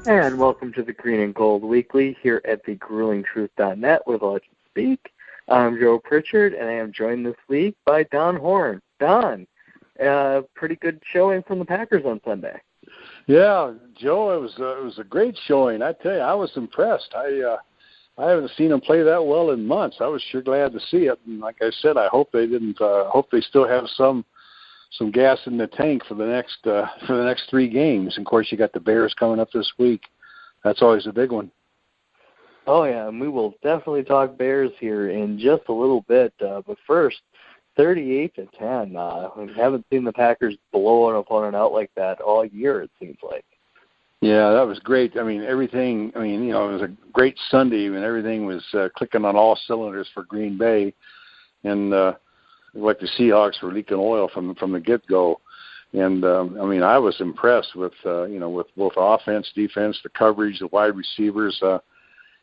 And welcome to the Green and Gold Weekly here at thegruelingtruth.net with Legends Speak. I'm Joe Pritchard, and I am joined this week by Don Horn. Don, pretty good showing from the Packers on Sunday. Yeah, Joe, it was a great showing. I tell you, I was impressed. I haven't seen them play that well in months. I was sure glad to see it. And like I said, I hope they didn't. Hope they still have some gas in the tank for the next 3 games. And of course, you got the Bears coming up this week. That's always a big one. Oh yeah, and we will definitely talk Bears here in just a little bit. But first, 38-10. We haven't seen the Packers blow an opponent out like that all year. It seems like. Yeah, that was great. I mean, everything. I mean, it was a great Sunday, and everything was clicking on all cylinders for Green Bay, and like the Seahawks were leaking oil from the get-go. And I mean, I was impressed with with both offense, defense, the coverage, the wide receivers.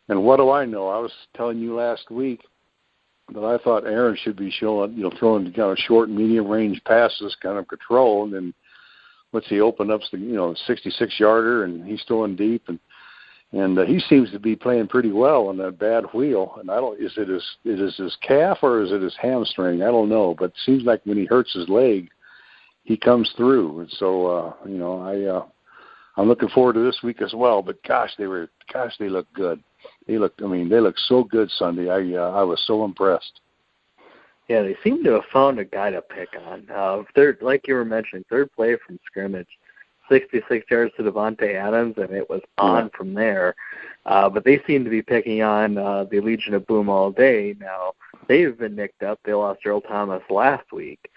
And what do I know? I was telling you last week that I thought Aaron should be throwing kind of short and medium range passes, kind of control, and then he opened up the 66-yarder, and he's throwing deep, and he seems to be playing pretty well on that bad wheel. And is it his calf or is it his hamstring? I don't know, but it seems like when he hurts his leg, he comes through. And so I'm looking forward to this week as well. But they look good. They look so good Sunday. I was so impressed. Yeah, they seem to have found a guy to pick on. Third, like you were mentioning, third play from scrimmage, 66 yards to Devontae Adams, and it was on from there. But they seem to be picking on the Legion of Boom all day. Now, they've been nicked up. They lost Earl Thomas last week.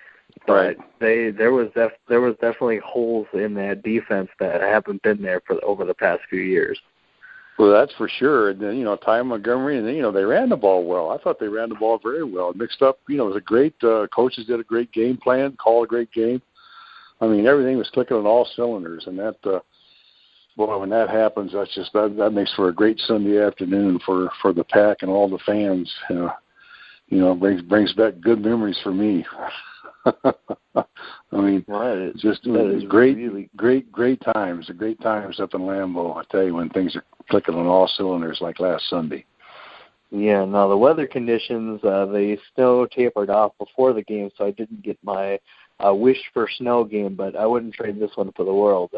But there was definitely holes in that defense that haven't been there over the past few years. Well, that's for sure. And then, Ty Montgomery, and then, they ran the ball well. I thought they ran the ball very well. Mixed up, it was a great, coaches did a great game plan, called a great game. I mean, everything was clicking on all cylinders. And that, when that happens, that makes for a great Sunday afternoon for the Pack and all the fans. Brings back good memories for me. I mean, great times up in Lambeau. I tell you, when things are clicking on all cylinders like last Sunday. Yeah, now the weather conditions, the snow tapered off before the game, so I didn't get my wish for snow game, but I wouldn't trade this one for the world.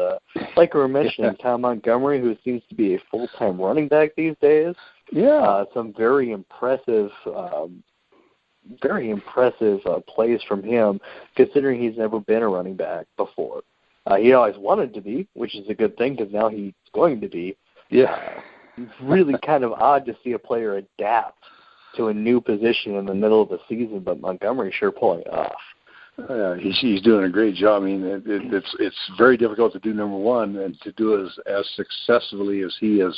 Like we were mentioning, Tom Montgomery, who seems to be a full-time running back these days. Yeah. Some very impressive plays from him, considering he's never been a running back before. He always wanted to be, which is a good thing because now he's going to be. Yeah. It's really kind of odd to see a player adapt to a new position in the middle of the season, but Montgomery sure pulling it off. He's doing a great job. I mean, it's very difficult to do number one, and to do it as successfully as he has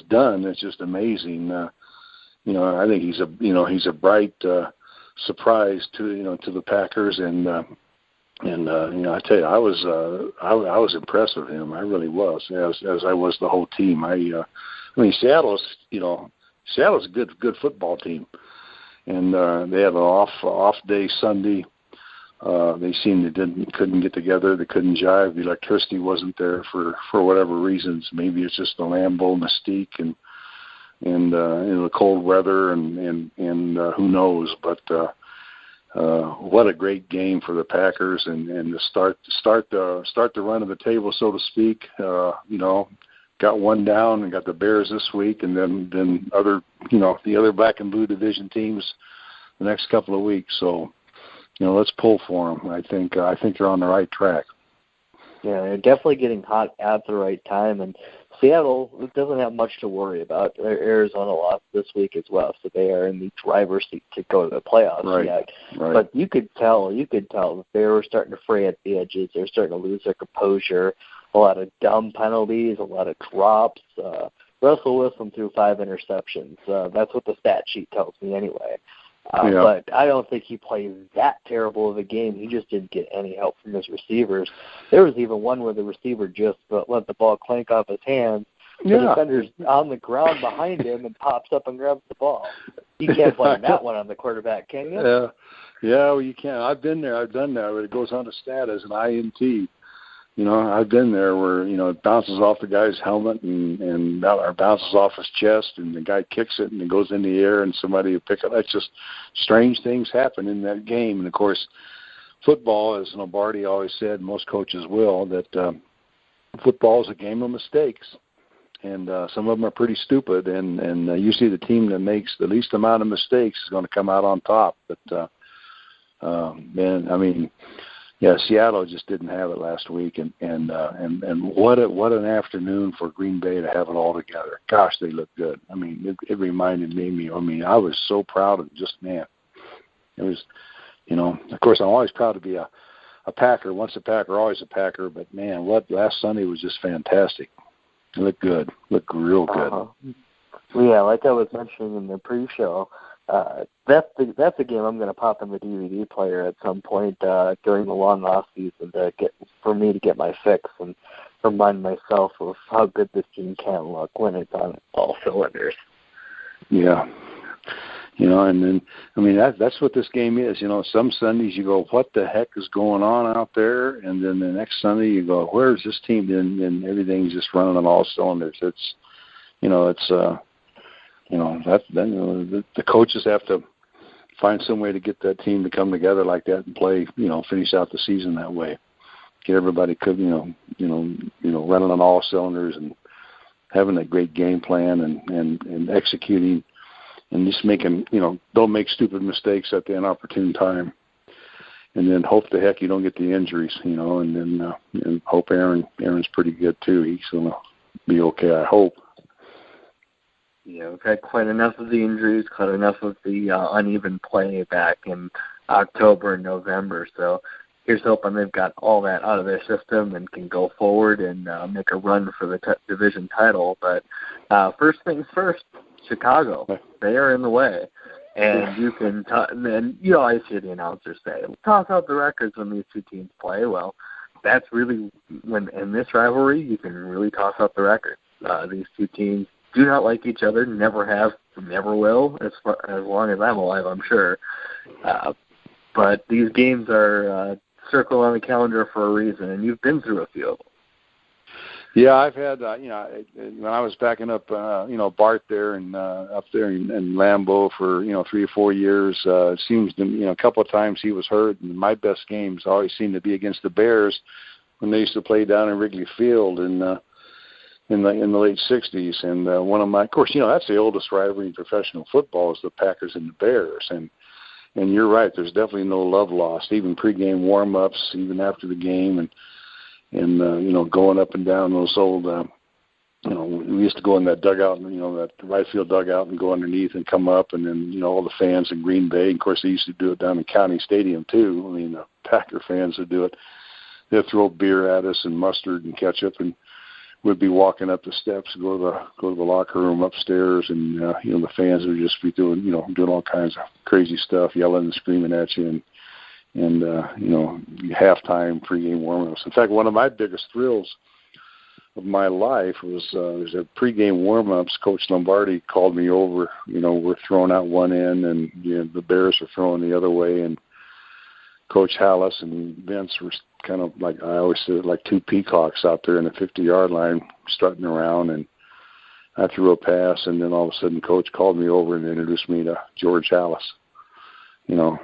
done. It's just amazing. I think he's a bright surprise to the Packers, and I tell you, I was impressed with him. I really was, as I was the whole team. I mean, Seattle's a good football team, and they had an off day Sunday. They seemed couldn't get together. They couldn't jive. The electricity wasn't there for whatever reasons. Maybe it's just the Lambeau mystique and the cold weather and who knows, but what a great game for the Packers, and to start the run of the table, so to speak. Got one down and got the Bears this week, and then the other black and blue division teams the next couple of weeks. So let's pull for them. I think they're on the right track. Yeah, they're definitely getting hot at the right time, and Seattle doesn't have much to worry about. Arizona lost this week as well, so they are in the driver's seat to go to the playoffs yet. Right. But you could tell that they were starting to fray at the edges. They're starting to lose their composure. A lot of dumb penalties, a lot of drops. Russell Wilson threw 5 interceptions. That's what the stat sheet tells me anyway. But I don't think he played that terrible of a game. He just didn't get any help from his receivers. There was even one where the receiver just let the ball clank off his hands. The defender's on the ground behind him and pops up and grabs the ball. You can't blame that one on the quarterback, can you? Yeah, well, you can. I've been there. I've done that. It goes on to stat as an INT. I've been there where, it bounces off the guy's helmet or bounces off his chest, and the guy kicks it and it goes in the air and somebody will pick it. That's just strange things happen in that game. And, of course, football, as Lombardi always said, most coaches will, that football is a game of mistakes. And some of them are pretty stupid. And usually the team that makes the least amount of mistakes is going to come out on top. But, yeah, Seattle just didn't have it last week, and what an afternoon for Green Bay to have it all together. Gosh, they look good. I mean, it reminded me. I was so proud of it. It was, of course, I'm always proud to be a Packer. Once a Packer, always a Packer. But man, last Sunday was just fantastic. It looked good. Looked real good. Yeah, like I was mentioning in the pre-show. That's a game I'm going to pop in the DVD player at some point during the long off season for me to get my fix and remind myself of how good this team can look when it's on all cylinders. Yeah, and then that's what this game is. Some Sundays you go, what the heck is going on out there? And then the next Sunday you go, where's this team? And everything's just running on all cylinders. The coaches have to find some way to get that team to come together like that and play, finish out the season that way. Get everybody, running on all cylinders and having a great game plan and executing and just making, don't make stupid mistakes at the inopportune time. And then hope the heck you don't get the injuries, and then and hope Aaron's pretty good too. He's going to be okay, I hope. We've had quite enough of the injuries, quite enough of the uneven play back in October and November. So here's hoping they've got all that out of their system and can go forward and make a run for the division title. But first things first, Chicago, they are in the way. And you can and you always hear the announcers say, toss out the records when these two teams play. Well, that's really, when in this rivalry, you can really toss out the records. These two teams do not like each other, never have, never will, as long as I'm alive, I'm sure. But these games are circled on the calendar for a reason, and you've been through a few of them. Yeah, I've had, when I was backing up, Bart there and up there in Lambeau for, 3 or 4 years, it seems to, a couple of times he was hurt, and my best games always seemed to be against the Bears when they used to play down in Wrigley Field in the late 60s. And one of my, of course, that's the oldest rivalry in professional football is the Packers and the Bears. And you're right, there's definitely no love lost, even pregame warm-ups, even after the game, and going up and down those old, we used to go in that dugout, that right field dugout and go underneath and come up, and then, all the fans in Green Bay, of course, they used to do it down in County Stadium too. The Packer fans would do it. They'd throw beer at us and mustard and ketchup, and we'd be walking up the steps, go to the locker room upstairs, and the fans would just be doing all kinds of crazy stuff, yelling and screaming at you, and halftime, pregame warm-ups. In fact, one of my biggest thrills of my life was a pregame warm-ups. Coach Lombardi called me over. We're throwing out one end, and the Bears are throwing the other way, and Coach Hallis and Vince were kind of like, I always say, like two peacocks out there in the 50-yard line strutting around, and I threw a pass, and then all of a sudden Coach called me over and introduced me to George Hallis. On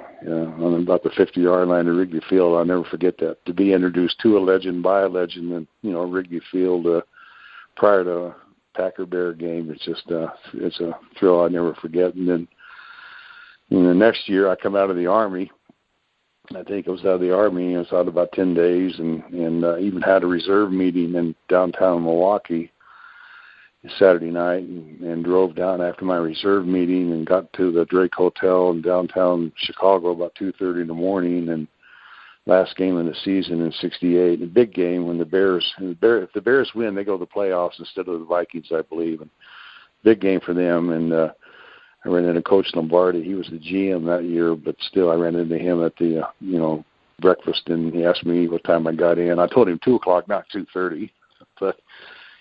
about the 50-yard line of Wrigley Field. I'll never forget that. To be introduced to a legend by a legend in, Wrigley Field prior to a Packer-Bear game, it's just it's a thrill I'll never forget. And then the next year I come out of the Army. I think I was out of the Army. I was out about 10 days and even had a reserve meeting in downtown Milwaukee Saturday night and drove down after my reserve meeting and got to the Drake Hotel in downtown Chicago about 2:30 in the morning. And last game of the season in '68, a big game when if the Bears win, they go to the playoffs instead of the Vikings, I believe. And big game for them. And I ran into Coach Lombardi. He was the GM that year, but still I ran into him at the breakfast, and he asked me what time I got in. I told him 2:00, not 2:30, but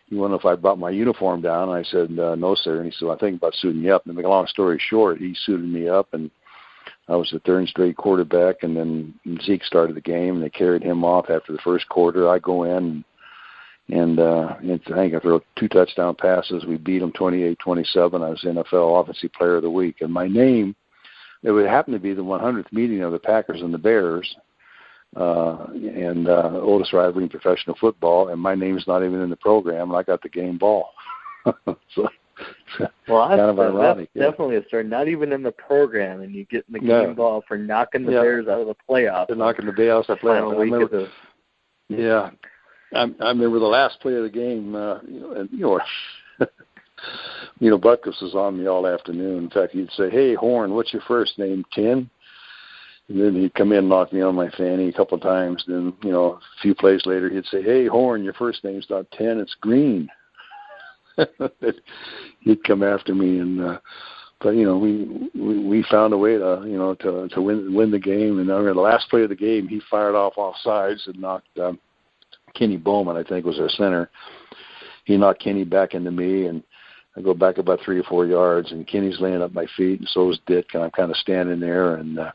he wanted if I brought my uniform down. I said, no, sir. And he said, I think about suiting you up. And to make a long story short, he suited me up and I was the third straight quarterback, and then Zeke started the game, and they carried him off after the first quarter. I go in, and I think I threw 2 touchdown passes. We beat them 28-27. I was NFL Offensive Player of the Week. And my name, it would happen to be the 100th meeting of the Packers and the Bears, and oldest rivalry in professional football, and my name's not even in the program, and I got the game ball. So, well, kind of ironic. That's definitely a story. Not even in the program, and you get in the game ball for knocking the Bears out of the playoffs. They're knocking the Bears out of the playoffs. Yeah, I remember the last play of the game. Butkus was on me all afternoon. In fact, he'd say, "Hey, Horn, what's your first name? 10?" And then he'd come in and knock me on my fanny a couple of times. Then, a few plays later, he'd say, "Hey, Horn, your first name's not 10, it's Green." He'd come after me, and but we found a way to win the game. And on the last play of the game, he fired off sides and knocked Kenny Bowman, I think, was our center. He knocked Kenny back into me, and I go back about 3 or 4 yards, and Kenny's laying up my feet, and so is Dick, and I'm kind of standing there, and I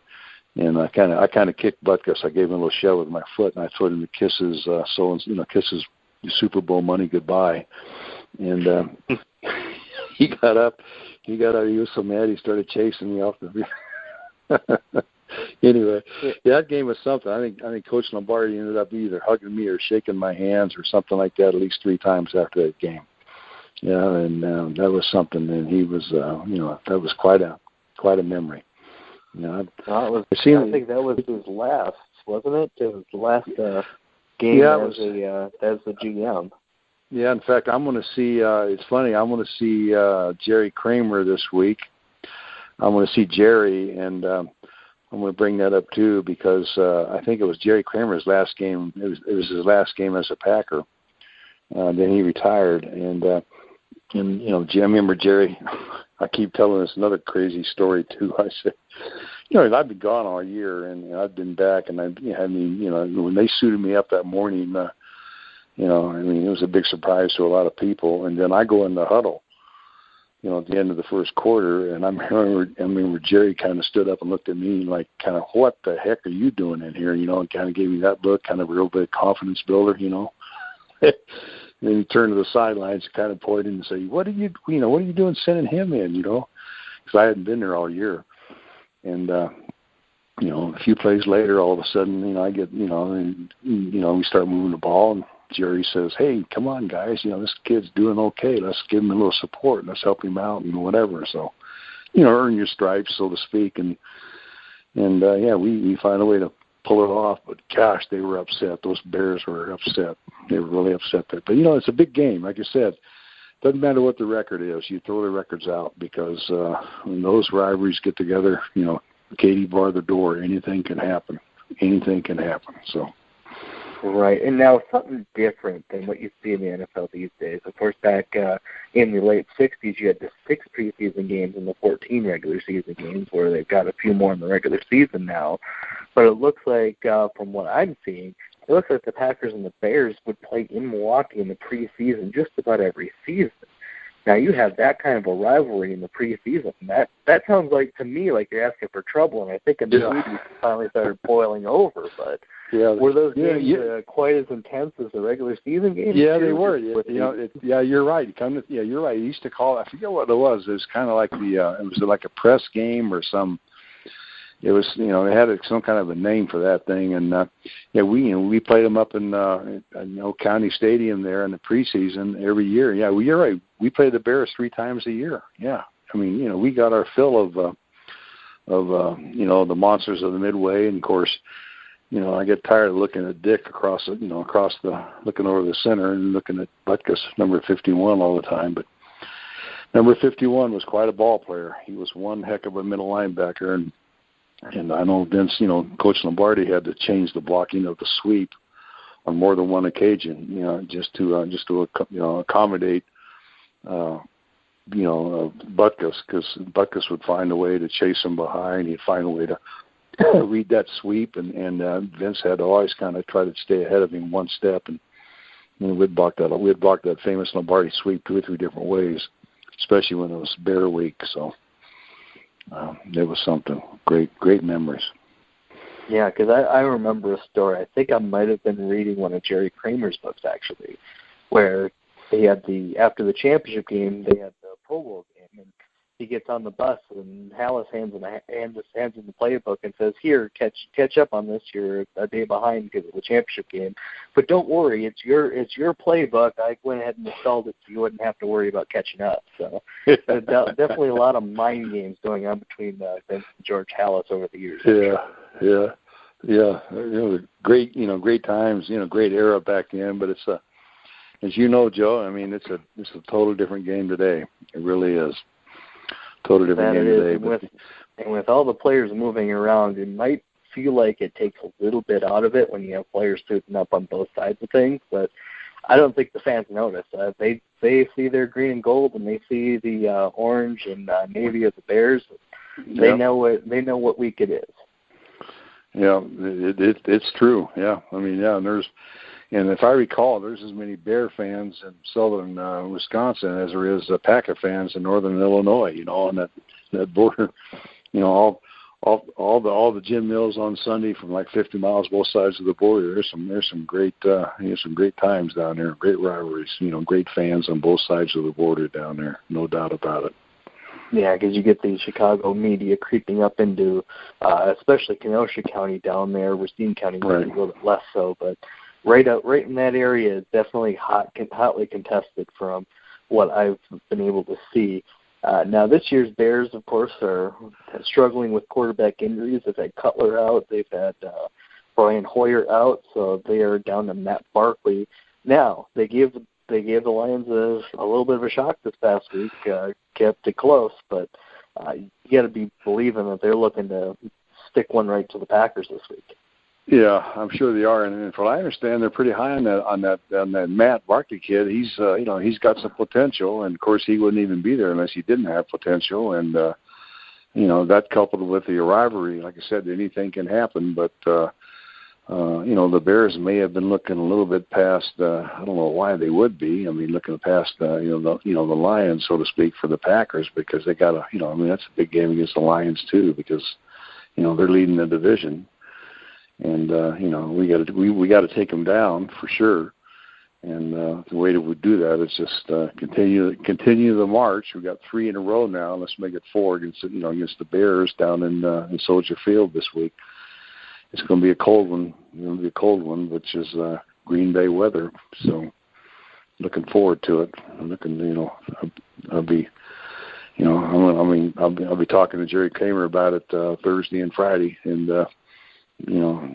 kind of kicked Butkus. I gave him a little shove with my foot, and I told him to kiss his kiss his Super Bowl money goodbye. And he got up. He was so mad he started chasing me off the. Anyway, that game was something. I think Coach Lombardi ended up either hugging me or shaking my hands or something like that at least 3 times after that game. Yeah, and that was something. And he was, that was quite a memory. I think that was his last, wasn't it? It was the last game as the GM. Yeah, in fact, I'm going to see. It's funny. I'm going to see Jerry Kramer this week. I'm going to see Jerry, and I'm going to bring that up too because I think it was Jerry Kramer's last game. It was his last game as a Packer. Then he retired, and I remember Jerry. I keep telling this another crazy story too. I said, I've been gone all year, and I've been back, and when they suited me up that morning. It was a big surprise to a lot of people. And then I go in the huddle, at the end of the first quarter, and I remember Jerry kind of stood up and looked at me like, kind of, what the heck are you doing in here? And kind of gave me that look, kind of a real big confidence builder, And then he turned to the sidelines, kind of pointed and said, "What are you doing sending him in?" Because I hadn't been there all year. And a few plays later, all of a sudden, I get, and we start moving the ball, and Jerry says, "Hey, come on, guys, this kid's doing okay. Let's give him a little support. Let's help him out and whatever." So, earn your stripes, so to speak. And we find a way to pull it off. But gosh, they were upset. Those Bears were upset. They were really upset. But it's a big game. Like I said, doesn't matter what the record is. You throw the records out because when those rivalries get together, Katie bar the door. Anything can happen. Anything can happen. So. Right, and now something different than what you see in the NFL these days. Of course, back in the late 60s, you had the 6 preseason games and the 14 regular season games, where they've got a few more in the regular season now. But it looks like, from what I'm seeing, it looks like the Packers and the Bears would play in Milwaukee in the preseason just about every season. Now, you have that kind of a rivalry in the preseason. That sounds like, to me, like you're asking for trouble, and I think in the movies finally started boiling over, but... Yeah, were those games quite as intense as the regular season games? Yeah, they were. You're right. You're right. He used to call it, I forget what it was. It was kind of like it was like a press game or some. It was, they had some kind of a name for that thing, and we played them up in County Stadium there in the preseason every year. Yeah, you're right. We played the Bears 3 times a year. Yeah, we got our fill of the monsters of the Midway, and of course. I get tired of looking at Dick looking over the center and looking at Butkus, number 51, all the time. But number 51 was quite a ball player. He was one heck of a middle linebacker, and I know Vince, Coach Lombardi had to change the blocking of the sweep on more than one occasion, just to accommodate, Butkus, because Butkus would find a way to chase him behind. He'd find a way to read that sweep, and Vince had to always kind of try to stay ahead of him one step, and we'd block that famous Lombardi sweep 2 or 3 different ways, especially when it was Bear week. So, It was something. Great memories. Yeah, because I remember a story. I think I might have been reading one of Jerry Kramer's books, actually, where they had after the championship game, they had the Pro Bowl game, and he gets on the bus, and Hallis hands him the playbook and says, "Here, catch up on this. You're a day behind because of the championship game, but don't worry, it's your playbook. I went ahead and installed it so you wouldn't have to worry about catching up." So definitely a lot of mind games going on between Vince and George Hallis over the years. Yeah. Great times. Great era back then. But it's as you know, Joe. I mean, it's a total different game today. It really is. Total different game today. And with all the players moving around, it might feel like it takes a little bit out of it when you have players suiting up on both sides of things. But I don't think the fans notice. They see their green and gold, and they see the orange and navy of the Bears. They know what week it is. Yeah, it's true. Yeah, I mean, and if I recall, there's as many Bear fans in southern Wisconsin as there is Packer fans in northern Illinois. On that border. All the gym mills on Sunday from like 50 miles both sides of the border. There's some great times down there. Great rivalries. Great fans on both sides of the border down there. No doubt about it. Yeah, because you get the Chicago media creeping up into, especially Kenosha County down there. Racine County maybe a little bit less so, but right in that area is definitely hotly contested from what I've been able to see. Now this year's Bears, of course, are struggling with quarterback injuries. They've had Cutler out. They've had Brian Hoyer out, so they are down to Matt Barkley. Now they gave the Lions a little bit of a shock this past week, kept it close, but you got to be believing that they're looking to stick one right to the Packers this week. Yeah, I'm sure they are, and from what I understand, they're pretty high on that Matt Barkley kid. He's he's got some potential, and of course he wouldn't even be there unless he didn't have potential, and that coupled with the rivalry, like I said, anything can happen, but. The Bears may have been looking a little bit past. I don't know why they would be. I mean, looking past the Lions, so to speak, for the Packers because they got that's a big game against the Lions too because they're leading the division, and we got to take them down for sure. And the way that we do that is just continue the march. We got 3 in a row now. Let's make it 4 against the Bears down in Soldier Field this week. It's going to be a cold one. Which is Green Bay weather. So, looking forward to it. I'll be talking to Jerry Kramer about it Thursday and Friday, and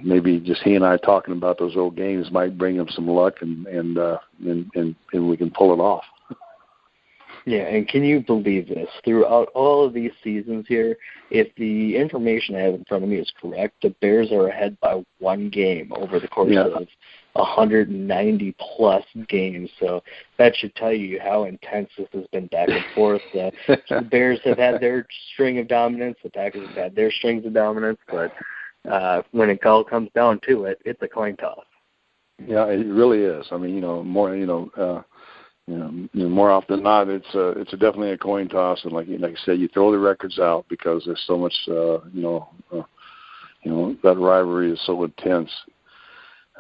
maybe just he and I talking about those old games might bring him some luck, and we can pull it off. Yeah, and can you believe this? Throughout all of these seasons here, if the information I have in front of me is correct, the Bears are ahead by 1 game over the course of 190-plus games. So that should tell you how intense this has been back and forth. The Bears have had their string of dominance. The Packers have had their strings of dominance. But when it all comes down to it, it's a coin toss. Yeah, it really is. I mean, more often than not, it's definitely a coin toss, and like I said, you throw the records out because there's so much, that rivalry is so intense.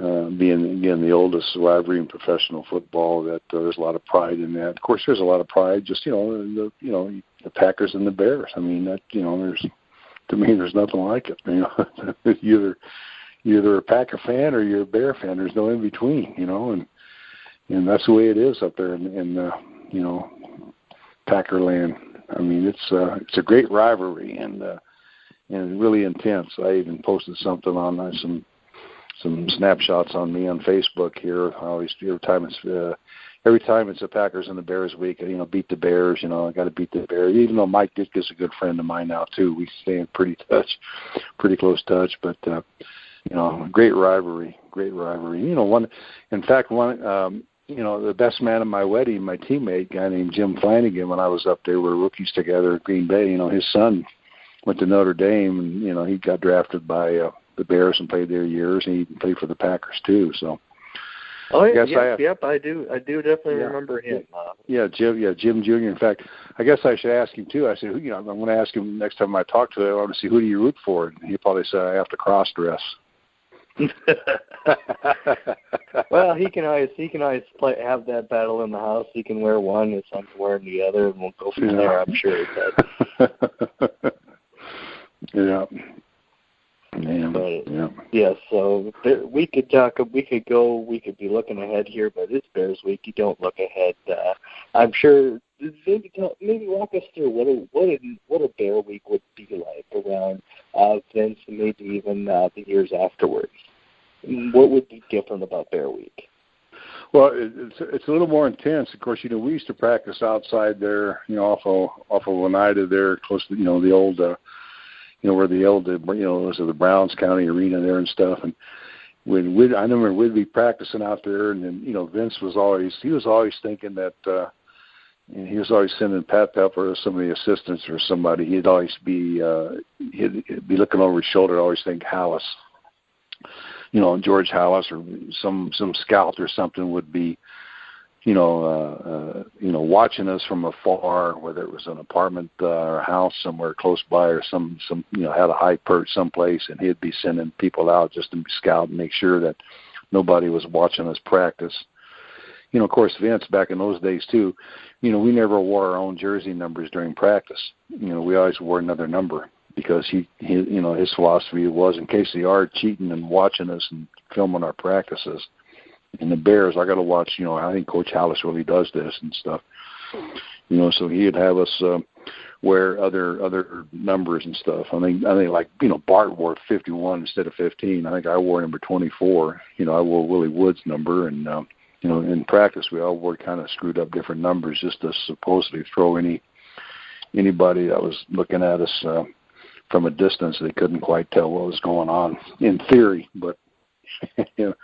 Being again the oldest rivalry in professional football, that there's a lot of pride in that. Of course, there's a lot of pride, just the Packers and the Bears. I mean, there's nothing like it. You're either a Packer fan or you're a Bear fan. There's no in between, and that's the way it is up there in Packerland. I mean, it's a great rivalry and really intense. I even posted something on some snapshots on me on Facebook here. Every time it's the Packers and the Bears week, beat the Bears. I got to beat the Bears. Even though Mike Ditka is a good friend of mine now too, we stay in pretty close touch. But great rivalry. The best man at my wedding, my teammate, a guy named Jim Flanagan, when I was up there, we were rookies together at Green Bay. His son went to Notre Dame, and he got drafted by the Bears and played there years, and he played for the Packers too. So Oh, yep, I do definitely remember him. Jim Jr. In fact, I guess I should ask him too. I said, I'm going to ask him next time I talk to him. I want to see who do you root for, and he probably said I have to cross dress. Well, he can always have that battle in the house. He can wear one, his son's wearing the other, and we'll go from there. I'm sure. Yeah. So we could be looking ahead here, but it's Bears week. You don't look ahead. I'm sure. Maybe walk us through what a Bear week would be like around Vince, and maybe even the years afterwards. What would be different about Bear week? Well, it's a little more intense. Of course, we used to practice outside there, off of Oneida there, close to the old. Where the old, was the Browns County Arena there and stuff. And I remember we'd be practicing out there, and then, Vince was always thinking that, he was always sending Pat Pepper or some of the assistants or somebody. He'd always be, he'd be looking over his shoulder, always think Hallis, George Hallis or some scout or something would be, watching us from afar, whether it was an apartment or a house somewhere close by, or some had a high perch someplace, and he'd be sending people out just to scout and make sure that nobody was watching us practice. Of course, Vince back in those days too, we never wore our own jersey numbers during practice. We always wore another number because he his philosophy was, in case they are cheating and watching us and filming our practices. And the Bears, I got to watch, I think Coach Hallis really does this and stuff. So he'd have us wear other numbers and stuff. I think like, Bart wore 51 instead of 15. I think I wore number 24. I wore Willie Wood's number. And, in practice, we all wore kind of screwed up different numbers just to supposedly throw anybody that was looking at us from a distance. They couldn't quite tell what was going on in theory, but, it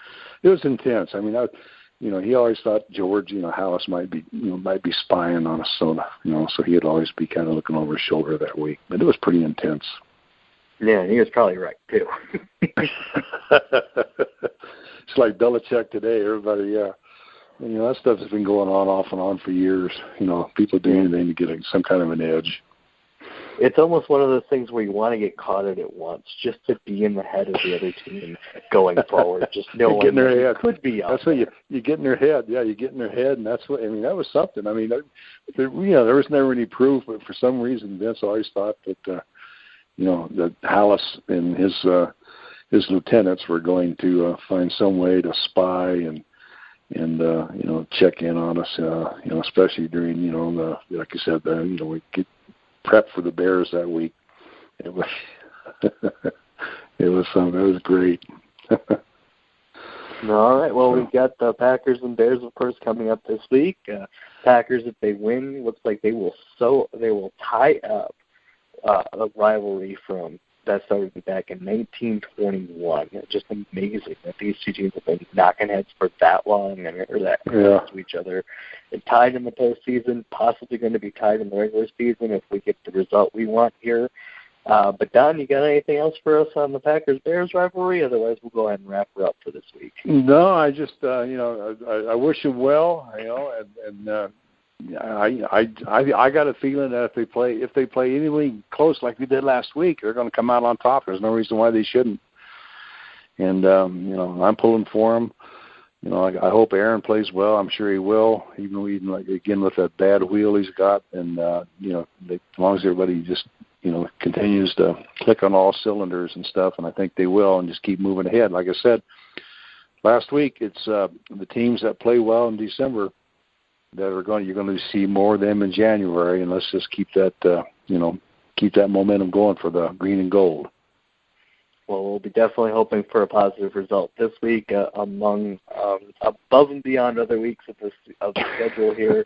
was intense. I mean, he always thought George, Hallis might be spying on us, so he'd always be kind of looking over his shoulder that week. But it was pretty intense. Yeah, he was probably right too. It's like Belichick today. Everybody, that stuff has been going on off and on for years. People doing anything to get some kind of an edge. It's almost one of those things where you want to get caught at it once, just to be in the head of the other team going forward. Just knowing get in their head. Could be out. That's what you get in their head. Yeah, you get in their head, and that's what. I mean, that was something. I mean, there was never any proof, but for some reason, Vince always thought that that Hallis and his lieutenants were going to find some way to spy and check in on us. Especially during like you said, we get prep for the Bears that week. It was it was great. All right. Well, we've got the Packers and Bears, of course, coming up this week. Packers, if they win, looks like they will tie up a rivalry from that started back in 1921. It's just amazing that these two teams have been knocking heads for that long and close to each other. And tied in the postseason, possibly going to be tied in the regular season if we get the result we want here. But Don, you got anything else for us on the Packers-Bears rivalry? Otherwise, we'll go ahead and wrap her up for this week. No, I just I wish them well. I got a feeling that if they play anything close like we did last week, they're going to come out on top. There's no reason why they shouldn't. And I'm pulling for them. I hope Aaron plays well. I'm sure he will. Even like again with that bad wheel he's got, and as long as everybody just continues to click on all cylinders and stuff, and I think they will, and just keep moving ahead. Like I said last week, it's the teams that play well in December that you're going to see more of them in January, and let's just keep that keep that momentum going for the green and gold. Well, we'll be definitely hoping for a positive result this week above and beyond other weeks of the schedule here.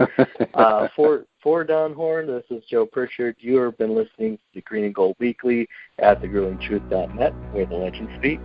For Don Horn, this is Joe Pritchard. You have been listening to Green and Gold Weekly at thegruelingtruth.net, where the legends speak.